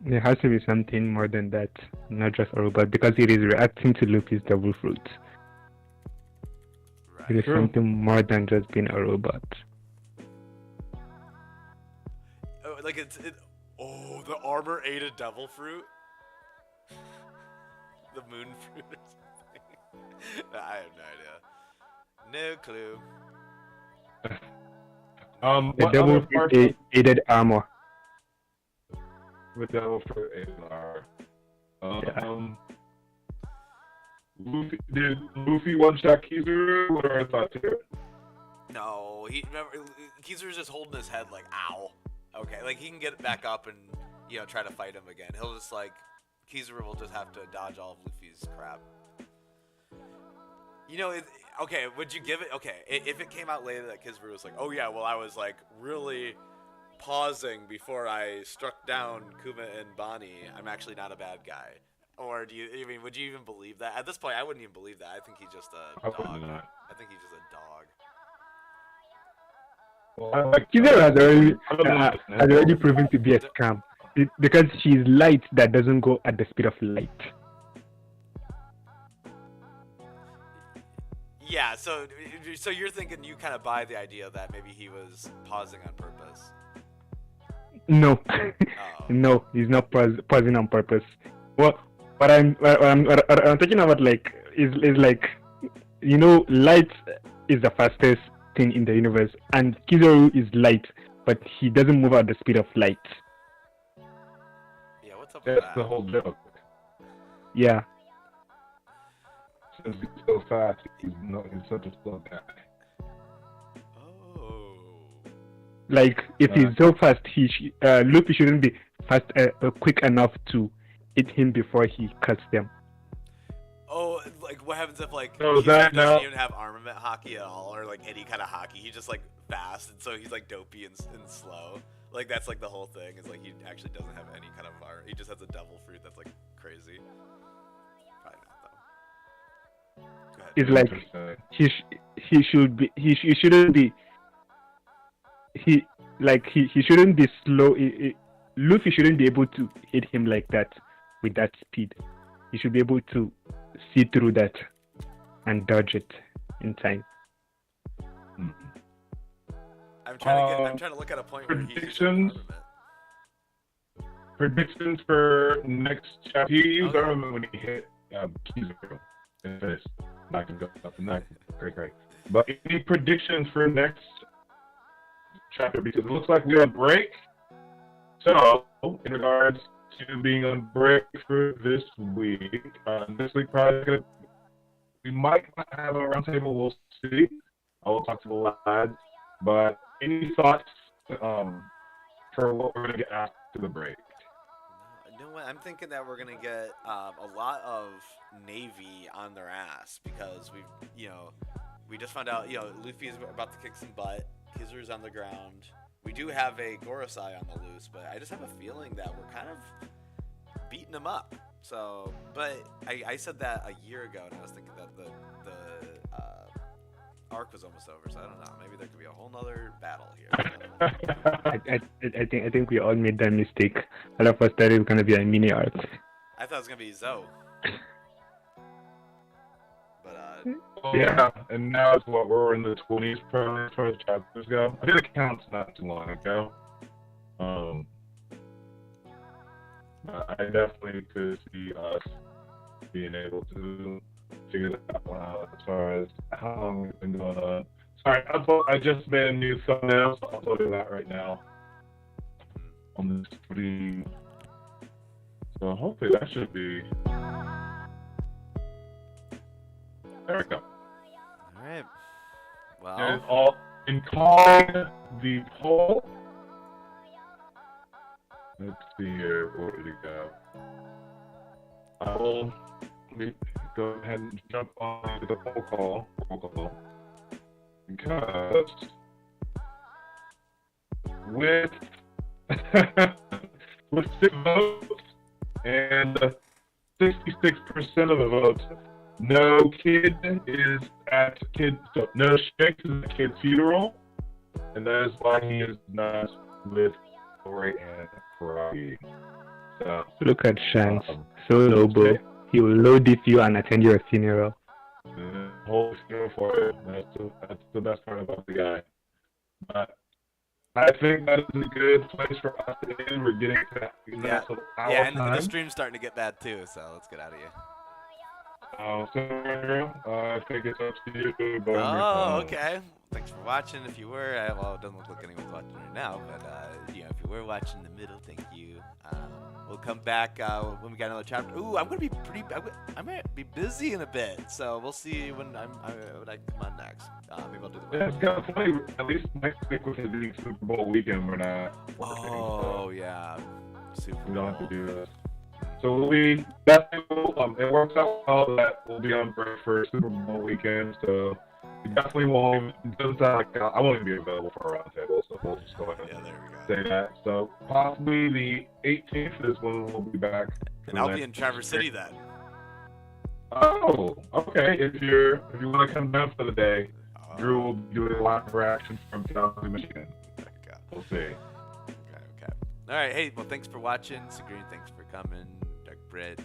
There has to be something more than that, not just a robot, because it is reacting to Luffy's double fruit. Right. It is something more than just being a robot. Oh, the armor ate a devil fruit? The moon fruit or something? I have no idea. No clue. The devil fruit aided armor. With devil fruit aided armor. Did Luffy one-shot Kizaru? What are our thoughts here? No, Kizaru's just holding his head ow. Okay, he can get back up and, try to fight him again. He'll just, Kizaru will just have to dodge all of Luffy's crap. Okay, would you give it, okay, if it came out later that Kizaru was oh yeah, well, I was, really pausing before I struck down Kuma and Bonnie, I'm actually not a bad guy. Or do you? I mean, would you even believe that? At this point, I wouldn't even believe that. I think he's just a Probably dog. not. I think he's just a dog. Well, I like Kizaru I has already proven to be a scam because she's light that doesn't go at the speed of light. Yeah. So you're thinking you kind of buy the idea that maybe he was pausing on purpose. No, Oh. no, he's not pausing on purpose. What I'm talking about is like, you know, light is the fastest thing in the universe, and Kizaru is light, but he doesn't move at the speed of light. Yeah, what's up with That's that? the whole joke. Yeah, Since he's so fast, he's such a slow guy. Oh. like if he's so fast, Luffy shouldn't be fast, quick enough to hit him before he cuts them. Oh, like what happens if like So he that doesn't now- even have armament hockey at all, or like any kind of hockey? He's just like fast, and so he's like dopey and slow. Like that's like the whole thing. Is like he actually doesn't have any kind of armor. He just has a devil fruit that's like crazy. Probably not though. Go ahead. It's like Interesting. he shouldn't be slow. Luffy shouldn't be able to hit him like that with that speed. He should be able to see through that and dodge it in time. I'm trying to look at a point where he's predictions? armament. Predictions for next chapter. He used Okay. armament when he hit Kizaru. And finished. Not gonna go up and that. Great. But any predictions for next chapter? Because it looks like we're on break. So, in regards to being on break for this week probably we might not have a roundtable. We'll see. I will talk to the lads. But any thoughts for what we're gonna get after the break? You know what? I'm thinking that we're gonna get a lot of Navy on their ass because we just found out Luffy is about to kick some butt. Kizaru's on the ground. We do have a Gorosei on the loose, but I just have a feeling that we're kind of beating him up. So, but I said that a year ago, and I was thinking that the arc was almost over. So I don't know. Maybe there could be a whole nother battle here. I think we all made that mistake. All of us thought it was gonna be a mini arc. I thought it was gonna be Zoe. But Yeah, and now it's we're in the 20s probably as far as chapters go. I did a count not too long ago. But I definitely could see us being able to figure that one out as far as how long we've been going on. Sorry, I just made a new thumbnail, so I'll upload that right now on the screen. So hopefully that should be. There we go. all right. Well, And in calling the poll. Let's see here. Where did it go? I will go ahead and jump on to the roll call. Because with 6 votes and 66% of the votes, no Shanks is at kid's funeral, and that is why he is not with Tori and Ferrari. So, Look at Shanks, so noble. He will load if you and attend your funeral. whole funeral for it. That's the best part about the guy. But I think that is a good place for us to end. We're getting to that nice little hour and the time. stream's starting to get bad too, so let's get out of here. I think it's up to you. Oh, okay. Thanks for watching. If you were, well, it doesn't look like anyone's watching right now, but if you were watching the middle, thank you. We'll come back when we got another chapter. Ooh, I'm gonna be I might be busy in a bit, so we'll see when I come on next. Maybe I'll do the. Yeah, it's kind of funny. At least next week with it being Super Bowl weekend, we're not. Oh yeah, Super We don't have to Bowl. do this. So we definitely it works out well that we'll be on break for Super Bowl weekend. So we definitely won't. It doesn't sound like I won't even be available for a roundtable. So we'll just go ahead Yeah, and there we go. say that. So possibly the 18th is when we'll be back And I'll be in Traverse City then. Oh, okay. If you want to come down for the day, Drew will be doing a lot of reactions from Kalamazoo, Michigan. Okay. We'll see. Okay. All right. Hey, well, thanks for watching. Sagreen, thanks for coming. Dark Brit,